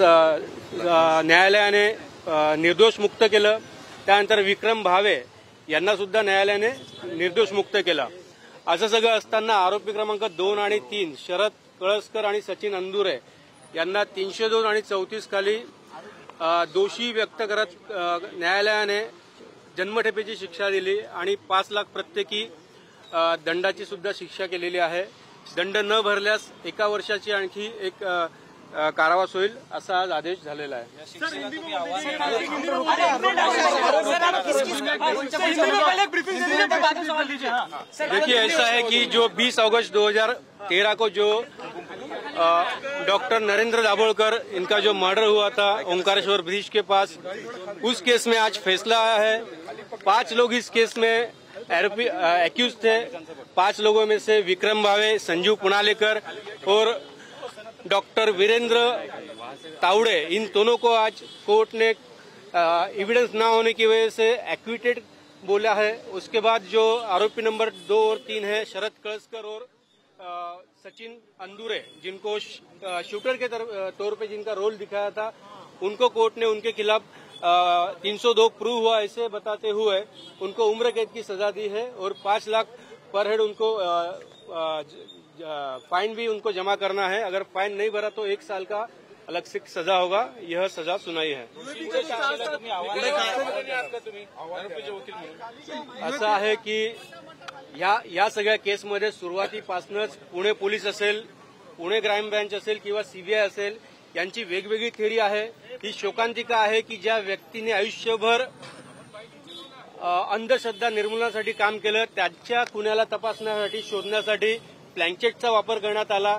न्यायालयाने निर्दोष मुक्त केलं। त्यानंतर विक्रम भावे यांना सुद्धा न्यायालयाने निर्दोष मुक्त केलं। असं सगळं असताना आरोपी क्रमांक 2 आणि 3 शरद कळसकर आणि सचिन अंदुरे यांना 302 आणि 34 खाली दोषी व्यक्त करत न्यायालयाने जन्मठेपेची शिक्षा दिली आणि 5 लाख प्रत्येकी दंडाची सुद्धा शिक्षा केलेली आहे। दंड न भरल्यास 1 वर्षाची आणखी एक कारावास होईल असा आज आदेश झालेला आहे। देखिए ऐसा है कि जो 20 अगस्त 2013 को जो डॉक्टर नरेंद्र दाभोलकर इनका जो मर्डर हुआ था ओंकारेश्वर ब्रिज के पास, उस केस में आज फैसला आया है। 5 लोग इस केस में एक्यूज थे। 5 लोगों में से विक्रम भावे, संजीव पुनालेकर और डॉक्टर वीरेंद्र तावड़े, इन दोनों को आज कोर्ट ने एविडेंस ना होने की वजह से एक्विटेड बोला है। उसके बाद जो आरोपी नंबर 2 और 3 है शरद कळसकर और सचिन अंदुरे, जिनको शूटर के तौर पे जिनका रोल दिखाया था, उनको कोर्ट ने उनके खिलाफ 302 प्रूव हुआ ऐसे बताते हुए उनको उम्र कैद की सजा दी है और 5 लाख पर हेड उनको फाइन भी उनको जमा करना है। अगर फाइन नहीं भरा तो 1 साल का अलग से सजा होगा। यह सजा सुनाई है। असं आहे की या सगळ्या केसमध्ये सुरुवातीपासूनच पुणे पोलीस असेल, पुणे क्राईम ब्रँच असेल किंवा सीबीआय असेल, यांची वेगवेगळी थिअरी आहे। ही शोकांतिका आहे की ज्या व्यक्तीने आयुष्यभर अंधश्रद्धा निर्मूलनासाठी काम केलं, त्याच्या खुन्याला तपासण्यासाठी शोधण्यासाठी प्लँकेटचा वापर करण्यात आला।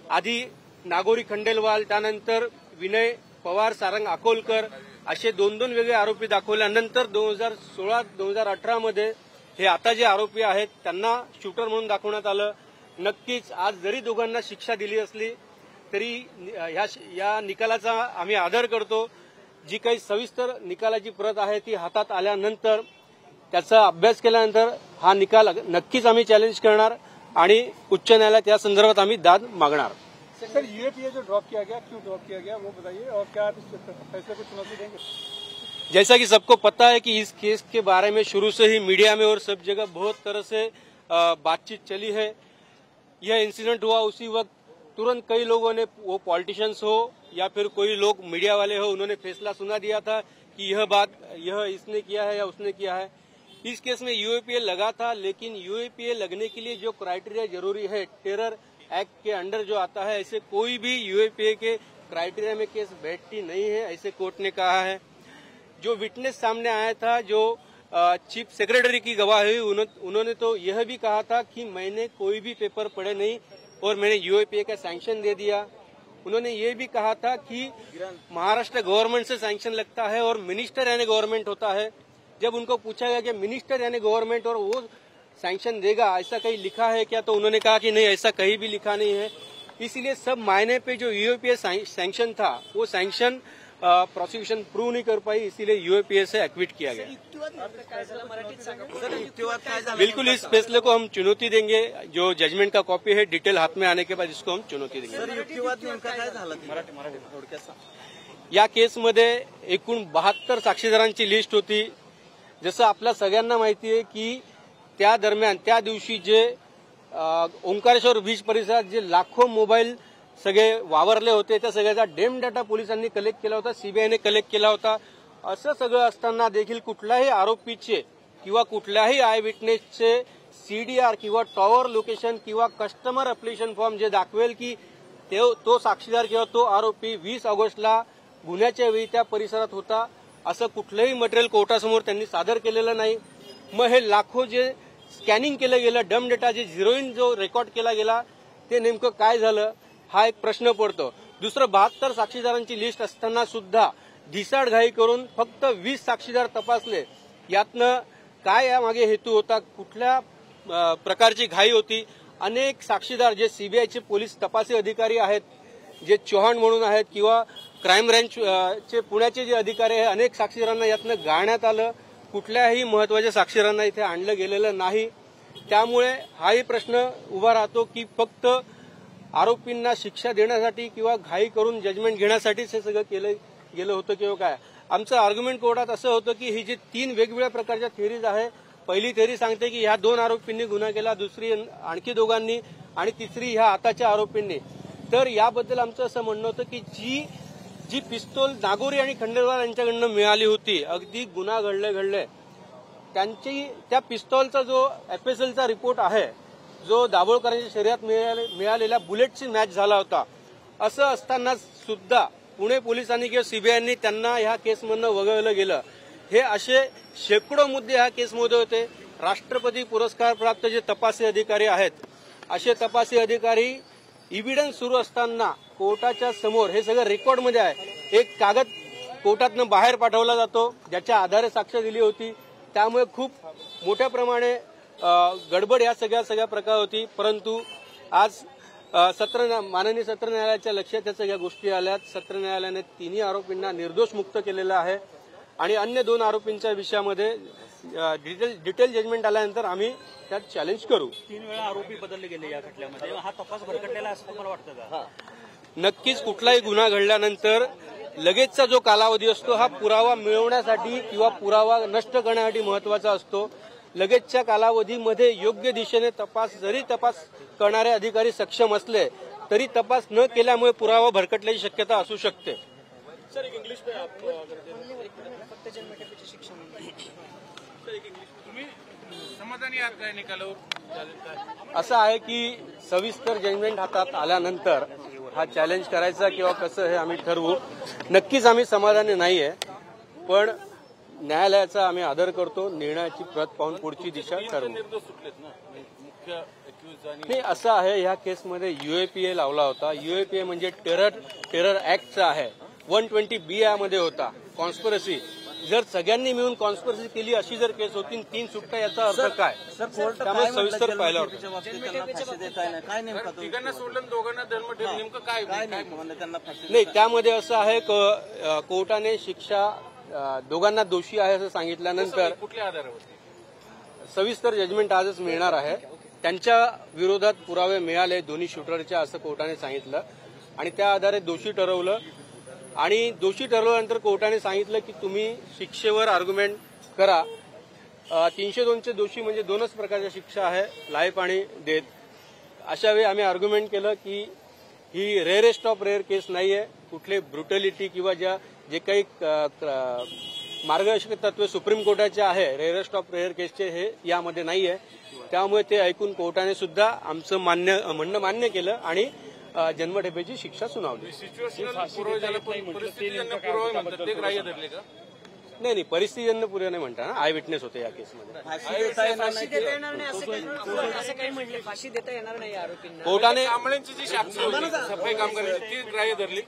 आधी नागोरी खंडेलवाल, त्यानंतर विनय पवार, सारंग अकोलकर असे 2 वेगळे आरोपी दाखवल्यानंतर 2016-2018 मध्ये हे आता जे आरोपी आहेत त्यांना शूटर म्हणून दाखवण्यात आलं। नक्कीच आज जरी दोघांना शिक्षा दिली असली तरी या निकालाचा आम्ही आदर करतो। जी काही सविस्तर निकालाची प्रत आहे ती हातात आल्यानंतर त्याचा अभ्यास केल्यानंतर हा निकाल नक्कीच आम्ही चॅलेंज करणार आणि उच्च न्यायालयात या संदर्भात आम्ही दाद मागणार। सर यूएपीए जो ड्रॉप किया गया, क्यों ड्रॉप किया गया वो बताइए, और क्या आप इस फैसले को चुनौती देंगे? जैसा कि सबको पता है कि इस केस के बारे में शुरू से ही मीडिया में और सब जगह बहुत तरह से बातचीत चली है। यह इंसिडेंट हुआ उसी वक्त तुरंत कई लोगों ने, वो पॉलिटिशियंस हो या फिर कोई लोग मीडिया वाले हो, उन्होंने फैसला सुना दिया था कि यह इसने किया है या उसने किया है। इस केस में यूएपीए लगा था, लेकिन यूएपीए लगने के लिए जो क्राइटेरिया जरूरी है, टेरर एक्ट के अंडर जो आता है, ऐसे कोई भी यूएपीए के क्राइटेरिया में केस बैठती नहीं है, ऐसे कोर्ट ने कहा है। जो विटनेस सामने आया था, जो चीफ सेक्रेटरी की गवाही हुई, उन्होंने तो यह भी कहा था कि मैंने कोई भी पेपर पढ़े नहीं और मैंने यूएपीए का सैंक्शन दे दिया। उन्होंने ये भी कहा था कि महाराष्ट्र गवर्नमेंट से सैंक्शन लगता है और मिनिस्टर यानी गवर्नमेंट होता है। जब उनको पूछा गया कि मिनिस्टर यानी गवर्नमेंट और वो सैंक्शन देगा, ऐसा कहीं लिखा है क्या, तो उन्होंने कहा कि नहीं, ऐसा कहीं भी लिखा नहीं है। इसलिए सब मायने पे जो यूएपीए सैंक्शन था वो सैंक्शन प्रोसिक्यूशन प्रूव नहीं कर पाई, इसीलिए यूएपीए से एक्विट किया गया। बिल्कुल इस फैसले को हम चुनौती देंगे। जो जजमेंट का कॉपी है, डिटेल हाथ में आने के बाद इसको हम चुनौती देंगे। या केसमध्ये एकूण 72 साक्षीदारांची लिस्ट होती। जसं आपल्या सगळ्यांना माहिती आहे की त्या दरम्यान त्या दिवशी जे ओंकारेश्वर बीच परिसरात जे लाखो मोबाईल सगळे वावरले होते, त्या सगळ्याचा डेम डाटा पोलिसांनी कलेक्ट केला होता, सीबीआयने कलेक्ट केला होता। असं सगळं असताना देखील कुठल्याही आरोपीचे किंवा कुठल्याही आय विटनेसचे सीडीआर किंवा टॉवर लोकेशन किंवा कस्टमर अप्लिकेशन फॉर्म जे दाखवेल की तो साक्षीदार किंवा तो आरोपी 20 ऑगस्टला गुन्ह्याच्या वेळी त्या परिसरात होता, असं कुठलंही मटेरियल कोर्टासमोर त्यांनी सादर केलेलं नाही। मग हे लाखो जे स्कॅनिंग केलं गेलं, डम डेटा जे झिरोइन जो रेकॉर्ड केला गेला, ते नेमकं काय झालं हा एक प्रश्न पडतो। दुसरं 72 साक्षीदारांची लिस्ट असताना सुद्धा ढिसाडघाई करून फक्त 20 साक्षीदार तपासले। यातनं काय यामागे हेतू होता, कुठल्या प्रकारची घाई होती? अनेक साक्षीदार जे सीबीआयचे पोलीस तपासी अधिकारी आहेत, जे चौहान म्हणून आहेत किंवा क्राईम ब्रँचचे पुण्याचे जे अधिकारी आहेत, अनेक साक्षीदारांना यातनं गाळण्यात आलं। कुठल्याही महत्वाच्या साक्षीदारांना इथे आणलं गेलेलं नाही। त्यामुळे हाही प्रश्न उभा राहतो की फक्त आरोपींना शिक्षा देण्यासाठी किंवा घाई करून जजमेंट घेण्यासाठीच हे सगळं केलं गेलं होतं किंवा काय. आमचं आर्ग्युमेंट कोर्टात असं होतं की ही जी 3 वेगवेगळ्या प्रकारच्या थिअरीज आहे, पहिली थिअरी सांगते की ह्या 2 आरोपींनी गुन्हा केला, दुसरी आणखी 2 आणि तिसरी ह्या आताच्या आरोपींनी. तर याबद्दल आमचं असं म्हणणं होतं की जी पिस्तूल नागोरी आणि खंडेलवाल यांच्याकडनं मिळाली होती, अगदी गुन्हा घडले त्या पिस्तॉलचा जो एफएसएलचा रिपोर्ट आहे, जो दाभोळकरांच्या शरीरात मिळालेल्या बुलेटची मॅच झाला होता, असं असताना सुद्धा पुणे पोलिसांनी किंवा सीबीआयनी त्यांना ह्या केसमधनं वगळलं गेलं. हे असे शेकडो मुद्दे ह्या केसमध्ये होते. राष्ट्रपती पुरस्कार प्राप्त जे तपासी अधिकारी आहेत, असे तपासी अधिकारी इव्हिडन्स सुरू असताना कोर्टाच्या समोर, हे सगळं रेकॉर्डमध्ये आहे, एक कागद कोर्टातनं बाहेर पाठवला जातो ज्याच्या आधारे साक्ष दिली होती. त्यामुळे खूप मोठ्या प्रमाणे गडबड या सगळ्या प्रकार होती. परंतु आज माननीय सत्र न्यायालयाच्या लक्षात या सगळ्या गोष्टी आल्यात. सत्र न्यायालयाने 3 आरोपींना निर्दोष मुक्त केलेलं आहे आणि अन्य 2 आरोपींच्या विषयामध्ये डिटेल जजमेंट आल्यानंतर आम्ही त्यात चॅलेंज करू. 3 वेळा आरोपी बदलले गेले या खटल्यामध्ये. हा तपास भरकटलेला असं तुम्हाला वाटतं का? नक्कीच कुठलाही गुन्हा घडल्यानंतर लगेचचा जो कालावधी असतो हा पुरावा मिळवण्यासाठी किंवा पुरावा नष्ट करण्यासाठी महत्वाचा असतो. लगेचच्या कालावधीमध्ये योग्य दिशेने जरी तपास करणारे अधिकारी सक्षम असले तरी तपास न केल्यामुळे पुरावा भरकटल्याची शक्यता असू शकते. सर एक इंग्लिश में आप समाधानी आहात काय निकालावर? असं आहे की सविस्तर जजमेंट हातात आल्यानंतर हा चॅलेंज करायचा किंवा कसं हे आम्ही ठरवू. नक्कीच आम्ही समाधानी नाहीये, पण न्यायालयाचा आम्ही आदर करतो. निर्णयाची प्रत पाहून पुढची दिशा ठरवू. नाही, असं आहे, ह्या केसमध्ये UAPA लावला होता. UAPA म्हणजे टेरर ऍक्टचा आहे. 120B यामध्ये होता कॉन्स्पिरसी. जर सगळ्यांनी मिळून कॉन्स्पिरसी केली अशी जर केस होती, 3 सुट्ट्या, याचा अर्थ काय? त्यामुळे सविस्तर पाहिलं होतं. तिघांना सोडलं, 2घांना जन्मठेप, नेमकं काय नाही, त्यामध्ये असं आहे कोर्टाने शिक्षा 2घांना दोषी आहे असं सांगितल्यानंतर कुठल्या आधारावर सविस्तर जजमेंट आजच मिळणार आहे. त्यांच्या विरोधात पुरावे मिळाले दोन्ही शूटरच्या, असं कोर्टाने सांगितलं आणि त्या आधारे दोषी ठरवलं. आणि दोषी ठरवल्यानंतर कोर्टाने सांगितलं की तुम्ही शिक्षेवर आर्ग्युमेंट करा. 302चे दोषी म्हणजे 2च प्रकारच्या शिक्षा आहे, लाईफ आणि डेथ. अशा वेळी आम्ही आर्ग्युमेंट केलं की ही रेअरेस्ट ऑफ रेअर केस नाहीये. कुठले ब्रुटॅलिटी किंवा जे काही मार्गदर्शक तत्वे सुप्रीम कोर्टाचे आहे रेअरेस्ट ऑफ रेअर केसचे, हे यामध्ये नाहीये. त्यामुळे ते ऐकून कोर्टाने सुद्धा आमचं म्हणणं मान्य केलं आणि जन्मठेपेची शिक्षा सुनावली. नाही, परिस्थितीजन्य पुरावे नाही म्हणता ना, आय विटनेस होते या केसमध्ये. कोर्टाने सफाई कामगारांची ती ग्राह्य धरली.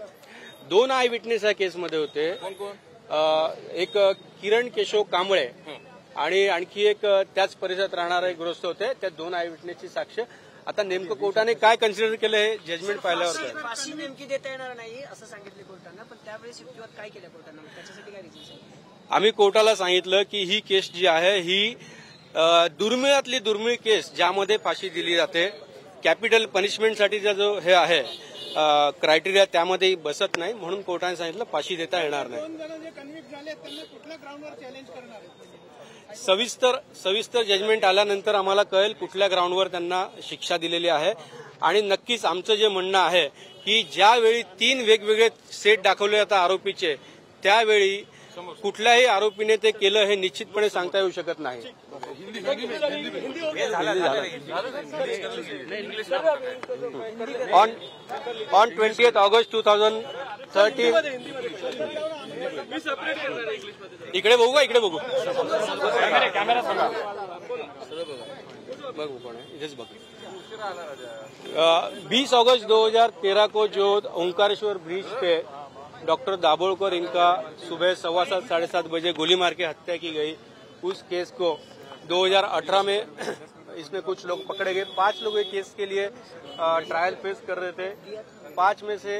2 आय विटनेस या केसमध्ये होते. एक किरण केशव कांबळे आणि आणखी एक त्याच परिसरात राहणारे गृहस्थ होते. त्या 2 आय विटनेसची साक्ष आता नेमकं कोर्टाने काय कन्सिडर केलं हे जजमेंट पाहिल्यावर फाशी नेमकी देता येणार नाही असं सांगितलं कोर्टानं, पण त्यावेळेस युक्तिवाद काय केलं कोर्टानं, त्याच्यासाठी काय रिझन? आम्ही कोर्टाला सांगितलं की ही केस जी आहे ही दुर्मिळातली दुर्मिळ केस ज्यामध्ये फाशी दिली जाते. कॅपिटल पनिशमेंटसाठीचा जो हे आहे क्रायटेरिया त्यामध्ये बसत नाही, म्हणून कोर्टाने सांगितलं फाशी देता येणार नाही. सविस्तर जजमेंट आल्यानंतर आम्हाला कळेल कुठल्या ग्राउंडवर त्यांना शिक्षा दिलेली आहे. आणि नक्कीच आमचं जे म्हणणं आहे की ज्यावेळी 3 वेगवेगळे सेट दाखवले जातात आरोपीचे, त्यावेळी कुठल्याही आरोपीने ते केलं हे निश्चितपणे सांगता येऊ शकत नाही. ऑन 20th August 2013 इकडे बघू का, इकडे बघू, बघू कोण आहे, इथेच बघू. 20 अगस्त 2013 को जो ओंकारेश्वर ब्रिज पे डॉक्टर दाभोळकर इनका सुबह 7:15 साढ़े 7 बजे गोली मार के हत्या की गई, उस केस को 2018 में इसमें कुछ लोग पकड़े गए. 5 लोग एक केस के लिए ट्रायल फेस कर रहे थे. 5 में से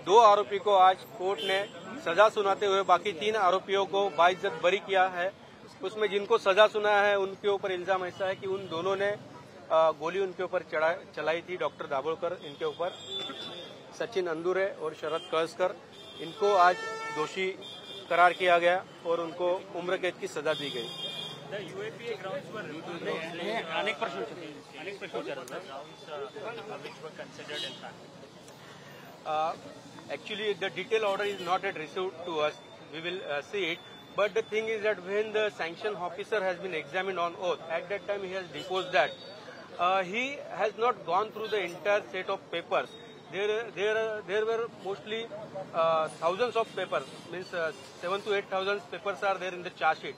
2 आरोपी को आज कोर्ट ने सजा सुनाते हुए बाकी 3 आरोपियों को बाइज्जत बरी किया है. उसमें जिनको सजा सुनाया है उनके ऊपर इल्जाम ऐसा है कि उन दोनों ने गोली उनके ऊपर चलाई थी, डॉक्टर दाभोलकर इनके ऊपर, सचिन अंदुरे और शरद कळसकर, इनको आज दोषी करार किया गया और उनको उम्र कैद की सजा दी गई. अनेक प्रश्न विचारले. Actually, the detailed order is not yet received to us. We will see it. But the thing is that when the sanction officer has been examined on oath, at that time he has deposed that he has not gone through the entire set of papers. There were mostly thousands of papers, means 7,000 to 8,000 papers are there in the charge sheet.